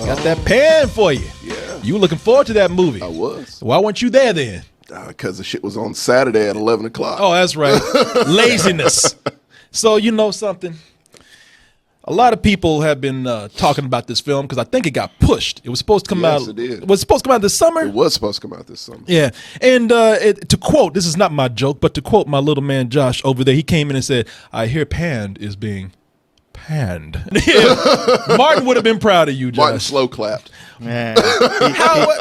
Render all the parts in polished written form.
Got that pan for you. Yeah. You were looking forward to that movie. I was. Why weren't you there then? Because the shit was on Saturday at 11 o'clock. Oh, that's right. Laziness. So you know something? A lot of people have been talking about this film because I think it got pushed. It was supposed to come out. It did. Was it supposed to come out this summer? It was supposed to come out this summer. Yeah. And to quote, this is not my joke, but to quote my little man Josh over there, he came in and said, "I hear panned is being panned." Martin would have been proud of you, Josh. Martin slow clapped. Man,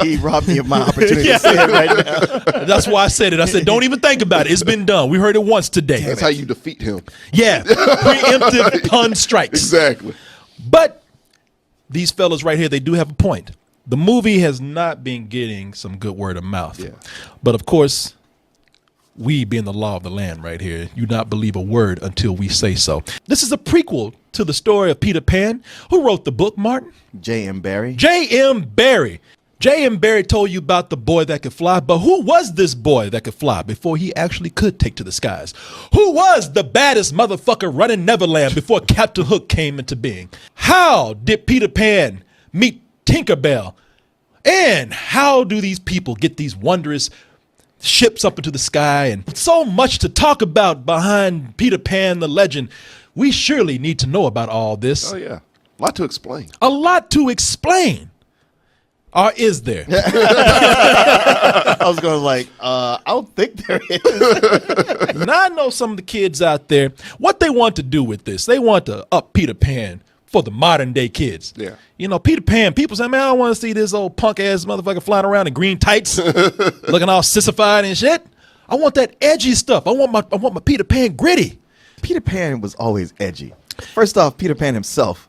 he robbed me of my opportunity to say it right now. That's why I said it. I said, don't even think about it. It's been done. We heard it once today. That's how you defeat him. Yeah. Preemptive pun strikes. Exactly. But these fellas right here, they do have a point. The movie has not been getting some good word of mouth. Yeah. But of course, we being the law of the land right here, you not believe a word until we say so. This is a prequel to the story of Peter Pan. Who wrote the book, Martin? J.M. Barrie. J.M. Barrie. J.M. Barrie told you about the boy that could fly, but who was this boy that could fly before he actually could take to the skies? Who was the baddest motherfucker running Neverland before Captain Hook came into being? How did Peter Pan meet Tinkerbell? And how do these people get these wondrous ships up into the sky? And so much to talk about behind Peter Pan, the legend. We surely need to know about all this. Oh, yeah. A lot to explain. A lot to explain. Or is there? I was going I don't think there is. Now I know some of the kids out there, what they want to do with this. They want to up Peter Pan for the modern day kids. Yeah. You know, Peter Pan, people say, man, I don't want to see this old punk ass motherfucker flying around in green tights, looking all sissified and shit. I want that edgy stuff. I want my Peter Pan gritty. Peter Pan was always edgy. First off, Peter Pan himself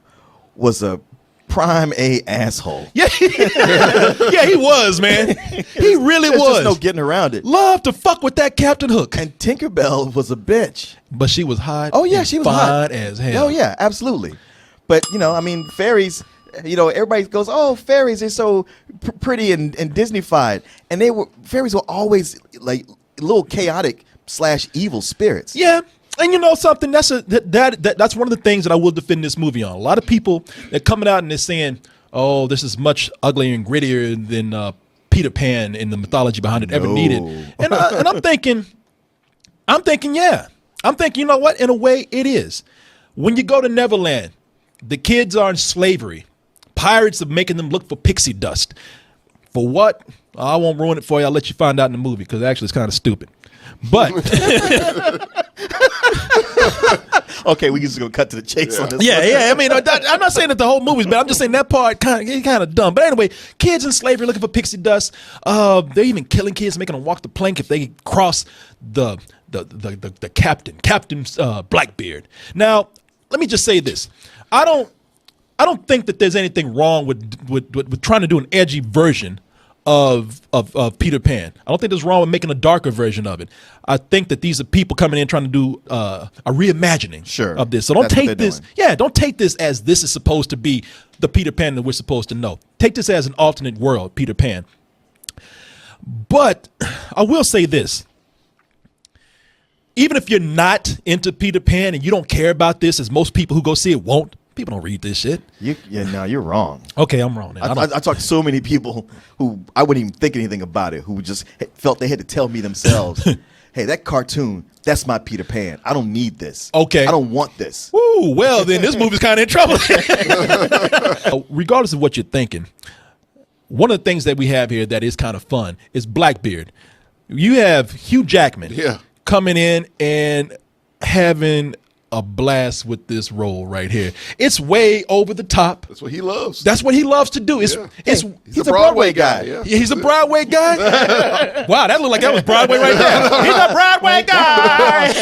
was a prime A asshole. Yeah, yeah, he was, man. He really There's was. just no getting around it. Love to fuck with that Captain Hook. And Tinkerbell was a bitch. But she was hot. Oh, yeah, and she was fine hot. as hell. Oh, yeah, absolutely. But, fairies, everybody goes, oh, fairies, they're so pretty and Disney-fied. And fairies were always like little chaotic / evil spirits. Yeah. And you know something, that's one of the things that I will defend this movie on. A lot of people, they're coming out and they're saying, oh, this is much uglier and grittier than Peter Pan and the mythology behind it ever needed. And I'm thinking, yeah. I'm thinking, you know what? In a way, it is. When you go to Neverland, the kids are in slavery. Pirates are making them look for pixie dust. For what? I won't ruin it for you. I'll let you find out in the movie because actually it's kind of stupid. But okay, we just gonna cut to the chase on this. Yeah. I mean, I'm not saying that the whole movie's bad. I'm just saying that part kind of dumb. But anyway, kids in slavery looking for pixie dust. They're even killing kids, making them walk the plank if they cross the Captain Blackbeard. Now, let me just say this: I don't think that there's anything wrong with trying to do an edgy version of Peter Pan. I don't think there's wrong with making a darker version of it. I think that these are people coming in trying to do a reimagining of this. So don't take this. Yeah, don't take this as this is supposed to be the Peter Pan that we're supposed to know. Take this as an alternate world Peter Pan. But I will say this. Even if you're not into Peter Pan and you don't care about this, as most people who go see it won't, people don't read this shit. You're wrong. Okay, I'm wrong. I talked to so many people who I wouldn't even think anything about it, who just felt they had to tell me themselves, hey, that cartoon, that's my Peter Pan. I don't need this. Okay. I don't want this. Woo, well, then this movie's kind of in trouble. Regardless of what you're thinking, one of the things that we have here that is kind of fun is Blackbeard. You have Hugh Jackman coming in and having a blast with this role right here. It's way over the top. That's what he loves. That's what he loves to do. He's a Broadway guy. Yeah. He's a Broadway guy? Wow, that looked like that was Broadway right there. He's a Broadway guy.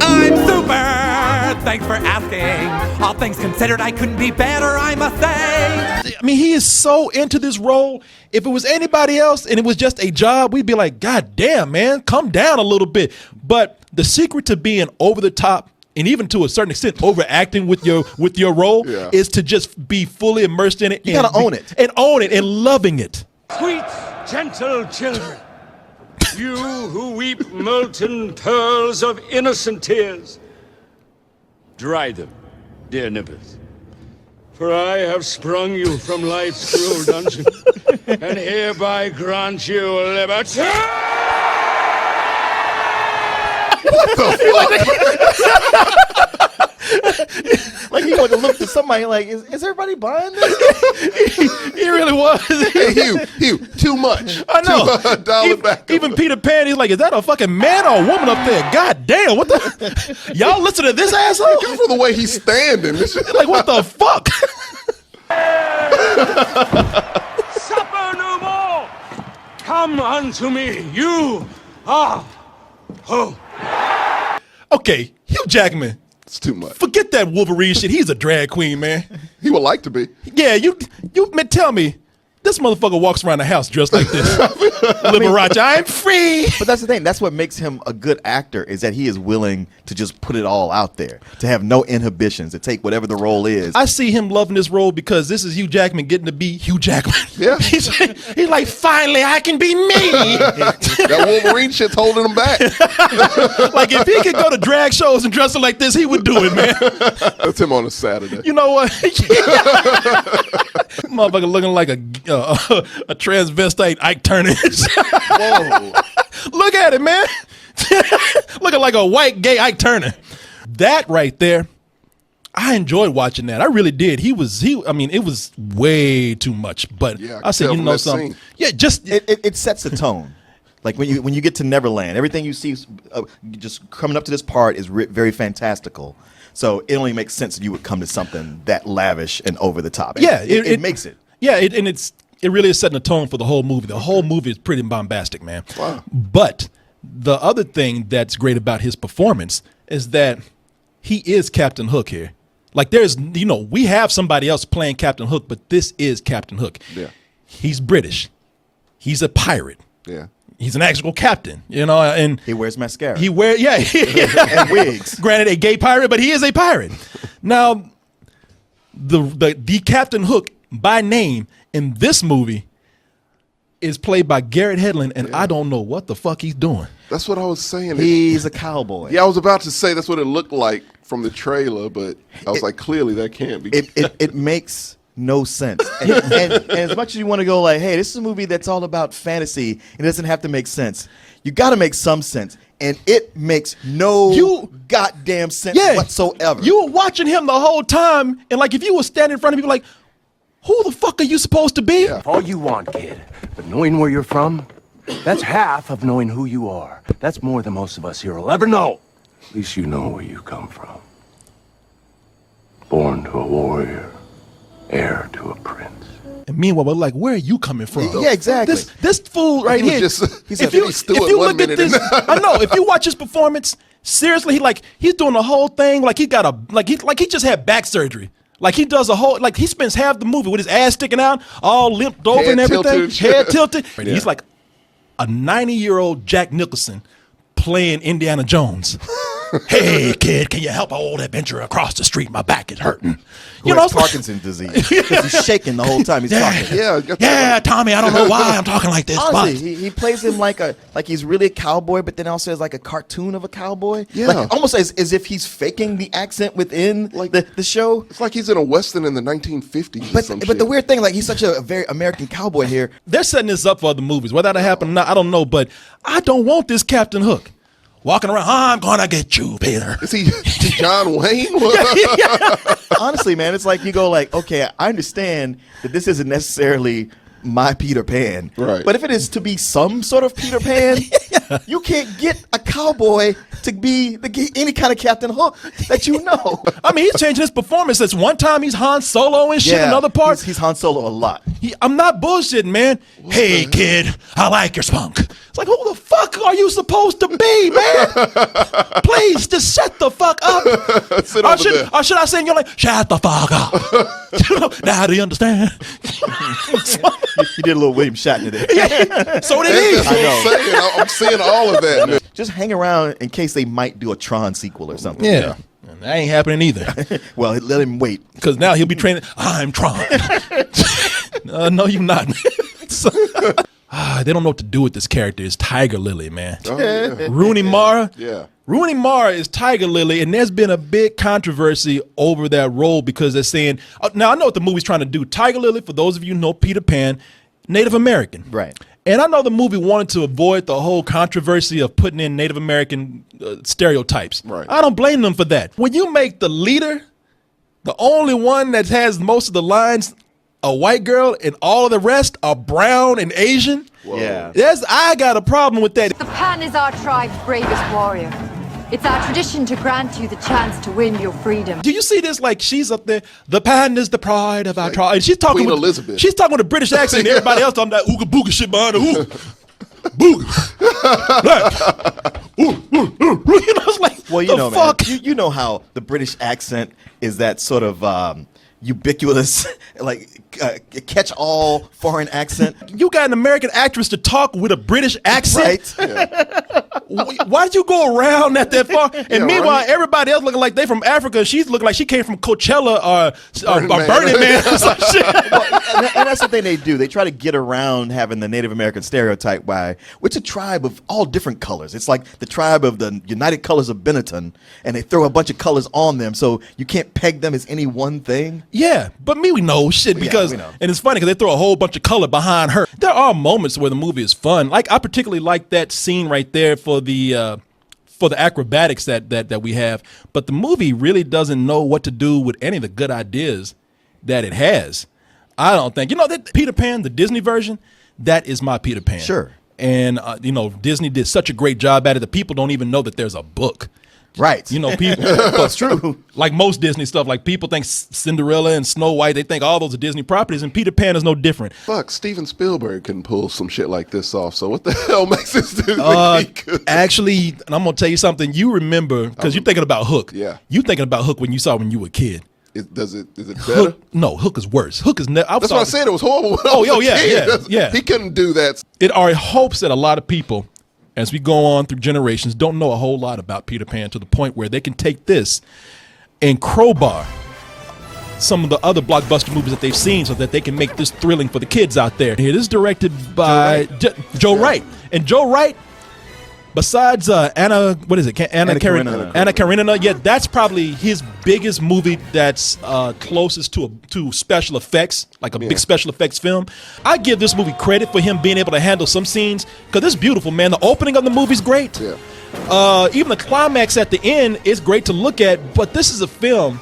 I'm super. Thanks for asking. All things considered, I couldn't be better, I must say. I mean, he is so into this role. If it was anybody else and it was just a job, we'd be like, God damn, man, come down a little bit. But the secret to being over the top, and even to a certain extent overacting with your role, is to just be fully immersed in it. You gotta own it. And own it and loving it. Sweet, gentle children, you who weep molten pearls of innocent tears, dry them, dear nymphs. For I have sprung you from life's cruel dungeon, and hereby grant you liberty. Like he would have looked at somebody like, is everybody buying this? He really was. Hey, Hugh, too much. I know. Dial it back. Even Peter Pan, he's like, is that a fucking man or a woman up there? God damn, what the? Y'all listen to this asshole? Just for the way he's standing. Like, what the fuck? Suffer no more. Come unto me, you are who? Okay, Hugh Jackman. It's too much. Forget that Wolverine shit. He's a drag queen, man. He would like to be. Yeah, you man, tell me, this motherfucker walks around the house dressed like this. Liberace, I'm free. But that's the thing. That's what makes him a good actor, is that he is willing to just put it all out there, to have no inhibitions, to take whatever the role is. I see him loving this role because this is Hugh Jackman getting to be Hugh Jackman. Yeah. He's like, finally, I can be me. That Wolverine shit's holding him back. Like, if he could go to drag shows and dress like this, he would do it, man. That's him on a Saturday. You know what? Motherfucker looking like a transvestite Ike Turner. Whoa. Look at it, man. Looking like a white gay Ike Turner. That right there, I enjoyed watching that. I really did. It was way too much. But Yeah, I said, tell you from know that something? scene. Yeah, just It sets a tone. Like when you get to Neverland, everything you see just coming up to this part is very fantastical. So it only makes sense that you would come to something that lavish and over the top. yeah, it makes it. Yeah, it really is setting a tone for the whole movie. The whole movie is pretty bombastic, man. Wow. But the other thing that's great about his performance is that he is Captain Hook here. Like, we have somebody else playing Captain Hook, but this is Captain Hook. Yeah. He's British. He's a pirate. Yeah. He's an actual captain, and He wears mascara. he wear and wigs. Granted, a gay pirate, but he is a pirate. Now, the Captain Hook by name in this movie is played by Garrett Hedlund, and I don't know what the fuck he's doing. That's what I was saying. He's a cowboy. Yeah, I was about to say that's what it looked like from the trailer, but I was like, clearly that can't be. It makes no sense. And as much as you want to go like, hey, this is a movie that's all about fantasy, it doesn't have to make sense. You got to make some sense. And it makes no goddamn sense whatsoever. You were watching him the whole time, and like if you were standing in front of people like, who the fuck are you supposed to be? Yeah. All you want, kid. But knowing where you're from, that's half of knowing who you are. That's more than most of us here will ever know. At least you know where you come from. Born to a warrior, heir to a prince. And meanwhile, we're like, where are you coming from? Yeah, exactly. This fool right He was here. just- he said if you Jimmy Stewart look one at minute this, and- I know. If you watch his performance, seriously, he's doing the whole thing like he just had back surgery. Like he does he spends half the movie with his ass sticking out, all limped over Head and everything, tilted. head tilted. Yeah. He's like a 90-year-old Jack Nicholson playing Indiana Jones. Hey, kid, can you help an old adventurer across the street? My back is hurting. Who has Parkinson's disease. 'Cause he's shaking the whole time he's talking. Yeah, Tommy, I don't know why I'm talking like this. Honestly, he plays him like he's really a cowboy, but then also has like a cartoon of a cowboy. Yeah. Like, almost as if he's faking the accent within the show. It's like he's in a Western in the 1950s. But the weird thing, like he's such a very American cowboy here. They're setting this up for other movies. Whether that happen or not, I don't know. But I don't want this Captain Hook walking around. I'm gonna get you, Peter. Is he John Wayne? Honestly, man, it's like you go like, okay, I understand that this isn't necessarily my Peter Pan. Right. But if it is to be some sort of Peter Pan, you can't get a cowboy to be any kind of Captain Hook that you know. I mean, he's changing his performance. That's one time he's Han Solo and shit. Another part, he's Han Solo a lot. I'm not bullshitting, man. Hey, kid, I like your spunk. It's like, who the fuck are you supposed to be, man? Please, just shut the fuck up. Sit over there. Or should I say in your like, shut the fuck up? Now do you understand? You did a little William Shatner there. So did he. That's what I'm saying. I'm seeing all of that. Just hang around in case they might do a Tron sequel or something. Yeah. And that ain't happening either. Well, let him wait. Because now he'll be training. I'm Tron. No, you're not. So, they don't know what to do with this character is Tiger Lily, man. Oh, yeah. Rooney Mara. Yeah. Rooney Mara is Tiger Lily, and there's been a big controversy over that role because they're saying, now I know what the movie's trying to do. Tiger Lily, for those of you who know Peter Pan, Native American. Right. And I know the movie wanted to avoid the whole controversy of putting in Native American stereotypes. Right. I don't blame them for that. When you make the leader the only one that has most of the lines a white girl and all of the rest are brown and Asian, Yeah. I got a problem with that. The Pan is our tribe's bravest warrior. It's our tradition to grant you the chance to win your freedom. Do you see this? Like, she's up there. The Pan is the pride of our tribe. And she's talking Queen with Elizabeth. She's talking with a British accent. And everybody else talking that ooga booga shit behind her. Ooh, booga, black. Ooh, you know, it's like, Well, you the know, fuck? man, you know how the British accent is that sort of ubiquitous, like catch-all foreign accent. You got an American actress to talk with a British accent. Right? Why did you go around that far? And Yeah, meanwhile, right. everybody else looking like they from Africa. She's looking like she came from Coachella or Burning Man. Burning Man or some shit. and that's the thing they do. They try to get around having the Native American stereotype by it's a tribe of all different colors. It's like the tribe of the United Colors of Benetton, and they throw a bunch of colors on them, so you can't peg them as any one thing. Yeah, but we know shit because, we know. and it's funny because they throw a whole bunch of color behind her. There are moments where the movie is fun. Like, I particularly like that scene right there for the acrobatics that we have. But the movie really doesn't know what to do with any of the good ideas that it has. I don't think, that Peter Pan, the Disney version, that is my Peter Pan. Sure. And Disney did such a great job at it that people don't even know that there's a book. Right. People. That's true. Like most Disney stuff, like people think Cinderella and Snow White, they think all those are Disney properties, and Peter Pan is no different. Fuck, Steven Spielberg can pull some shit like this off. So what the hell makes this dude think he could? Actually, and I'm gonna tell you something. You remember because you're thinking about Hook. Yeah. You thinking about Hook when you were a kid. Is it better? Hook, no, Hook is worse. Hook is never. That's what I said. It was horrible. When I Oh, was a yeah, kid. yeah. He couldn't do that. It are hopes that a lot of people, as we go on through generations, don't know a whole lot about Peter Pan to the point where they can take this and crowbar some of the other blockbuster movies that they've seen so that they can make this thrilling for the kids out there. It is directed by Joe Wright. And Joe Wright, besides Anna Karenina. Anna Karenina, yeah, that's probably his biggest movie that's closest to special effects, like a big special effects film. I give this movie credit for him being able to handle some scenes because it's beautiful, man. The opening of the movie's great. Yeah. Even the climax at the end is great to look at, but this is a film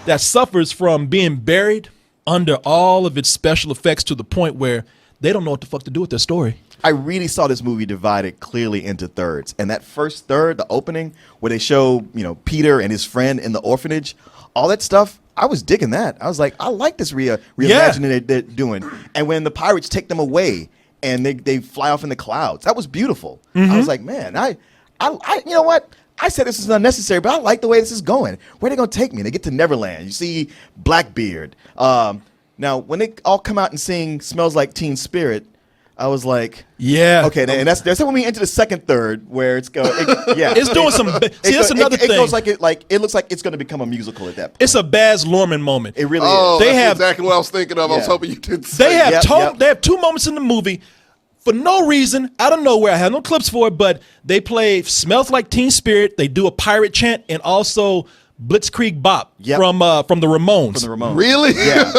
that suffers from being buried under all of its special effects to the point where they don't know what the fuck to do with their story. I really saw this movie divided clearly into thirds. And that first third, the opening, where they show, Peter and his friend in the orphanage, all that stuff, I was digging that. I was like, I like this reimagining they're doing. And when the pirates take them away and they fly off in the clouds, that was beautiful. I was like, man, I you know what? I said this is unnecessary, but I like the way this is going. Where are they going to take me? They get to Neverland. You see Blackbeard. Now, when they all come out and sing Smells Like Teen Spirit, I was like, yeah, okay, and that's when we enter the second third where it's going. It's doing some. See, that's another thing. It goes like it looks like it's going to become a musical at that point. It's a Baz Luhrmann moment. It really Oh, is. that's exactly what I was thinking of. I was Yeah. hoping you didn't say. They have Yep. they have two moments in the movie for no reason, out of nowhere. I have no clips for it, but they play "Smells Like Teen Spirit." They do a pirate chant and also Blitzkrieg Bop from the Ramones. From the Ramones. Really? Yeah.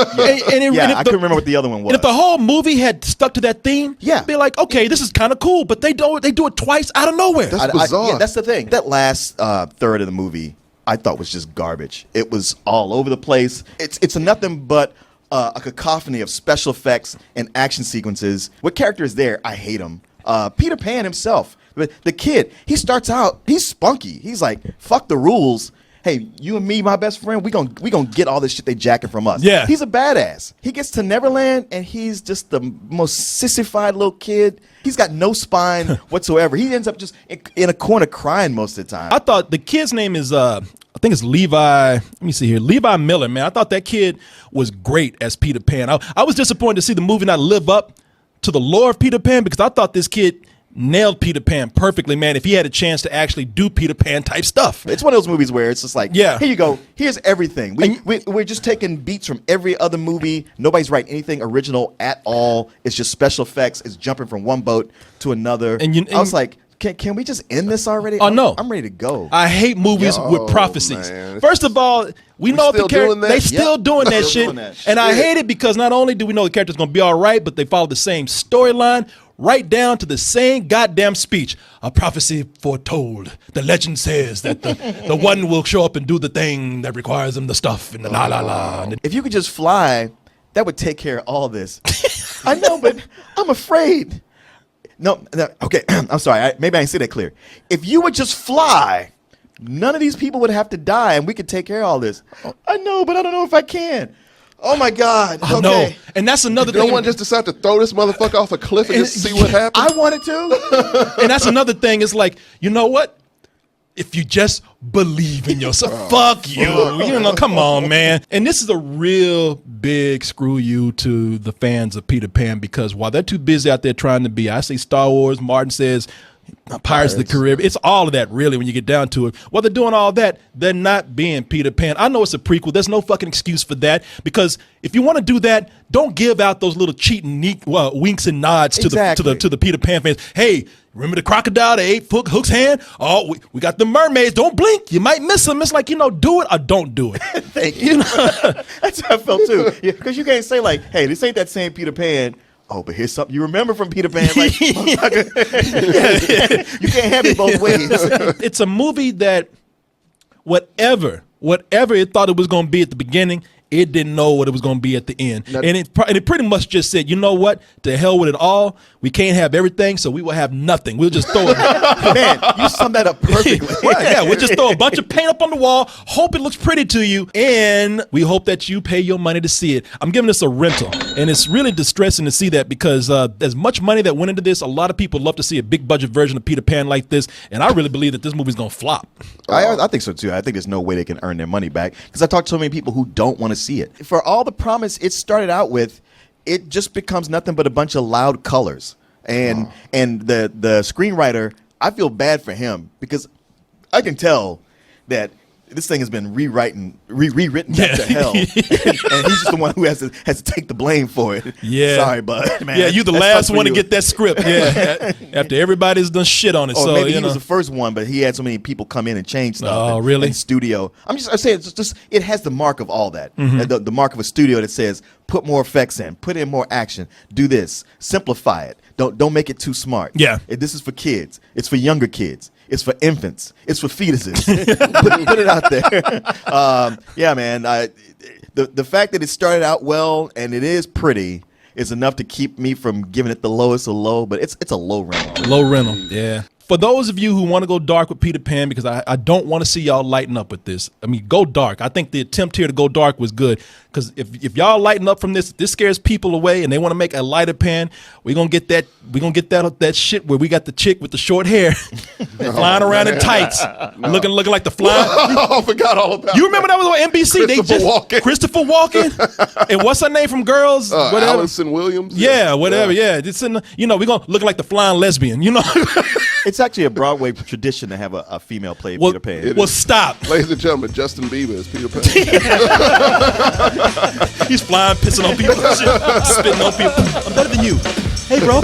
I couldn't remember what the other one was. And if the whole movie had stuck to that theme, be like, okay, this is kind of cool, but they do it twice out of nowhere. That's bizarre. That's the thing. That last third of the movie, I thought was just garbage. It was all over the place. It's nothing but a cacophony of special effects and action sequences. What character is there? I hate him. Peter Pan himself, the kid. He starts out. He's spunky. He's like, fuck the rules. Hey, you and me, my best friend, we gonna get all this shit they jacking from us. Yeah. He's a badass. He gets to Neverland and he's just the most sissified little kid. He's got no spine whatsoever. He ends up just in a corner crying most of the time. I thought the kid's name is I think it's Levi. Let me see here. Levi Miller, man. I thought that kid was great as Peter Pan. I was disappointed to see the movie not live up to the lore of Peter Pan because I thought this kid nailed Peter Pan perfectly, man. If he had a chance to actually do Peter Pan type stuff. It's one of those movies where it's just like, Yeah. here you go. Here's everything. We're just taking beats from every other movie. Nobody's writing anything original at all. It's just special effects. It's jumping from one boat to another. I was like, can we just end this already? No. I'm ready to go. I hate movies with prophecies. Man. First of all, we know the character. They still doing that shit. doing that And I hate it because not only do we know the character's going to be all right, but they follow the same storyline right down to the same goddamn speech. A prophecy foretold. The legend says that the one will show up and do the thing that requires him the stuff and the la la la. And If you could just fly, that would take care of all this. I know, but I'm afraid. No, okay, I'm sorry. Maybe I didn't say that clear. If you would just fly, none of these people would have to die, and we could take care of all this. I know, but I don't know if I can. Oh my God! I Okay. know. And that's another You thing. don't want to just decide to throw this motherfucker off a cliff and just see what happens? I wanted to. And that's another thing. It's like, you know what? If you just believe in yourself, fuck you. You know, come on, man. And this is a real big screw you to the fans of Peter Pan, because while they're too busy out there trying to be, I say Star Wars, Martin says Pirates of the Caribbean. It's all of that, really, when you get down to it. While they're doing all that, they're not being Peter Pan. I know it's a prequel. There's no fucking excuse for that, because if you want to do that, don't give out those little cheating winks and nods to the Peter Pan fans. Hey, remember the crocodile that ate Hook's hand? Oh, we got the mermaids. Don't blink. You might miss them. It's like, do it or don't do it. Thank you. That's how I felt too. Because you can't say like, hey, this ain't that same Peter Pan. Oh, but here's something you remember from Peter Pan. Like, you can't have it both ways. It's a movie that whatever it thought it was going to be at the beginning, it didn't know what it was going to be at the end. And it pretty much just said, you know what? To hell with it all. We can't have everything, so we will have nothing. We'll just throw it. Man, you summed that up perfectly. Yeah, we'll just throw a bunch of paint up on the wall, hope it looks pretty to you, and we hope that you pay your money to see it. I'm giving this a rental, and it's really distressing to see that, because as much money that went into this, a lot of people love to see a big budget version of Peter Pan like this, and I really believe that this movie's going to flop. I think so too. I think there's no way they can earn their money back, because I talked to so many people who don't want to see it. For all the promise it started out with, it just becomes nothing but a bunch of loud colors. And the screenwriter, I feel bad for him, because I can tell that this thing has been rewritten back to hell, and he's just the one who has to take the blame for it. Yeah, sorry, bud. Man, yeah, you the last one to get that script. Yeah, after everybody's done shit on it. Or so maybe he was the first one, but he had so many people come in and change stuff. Oh, really? In studio. I say it's just it has the mark of all that. The mark of a studio that says put more effects in, put in more action, do this, simplify it. Don't make it too smart. Yeah. This is for kids. It's for younger kids. It's for infants. It's for fetuses. put it out there. Yeah, man. The fact that it started out well and it is pretty is enough to keep me from giving it the lowest of low, but it's a low rental. Low rental, yeah. For those of you who want to go dark with Peter Pan, because I don't want to see y'all lighten up with this. I mean, go dark. I think the attempt here to go dark was good, because if y'all lighten up from this, if this scares people away and they want to make a lighter Pan, we're gonna get that shit where we got the chick with the short hair flying around in tights, looking like the flying. I forgot all about You remember that was on NBC? Christopher Walken, and what's her name from Girls? Whatever. Allison Williams. Yeah, whatever. Yeah, it's in. We're gonna look like the flying lesbian. It's actually a Broadway tradition to have a female play Peter Pan. Well, stop. Ladies and gentlemen, Justin Bieber is Peter Pan. He's flying, pissing on people, spitting on people. I'm better than you. Hey, bro.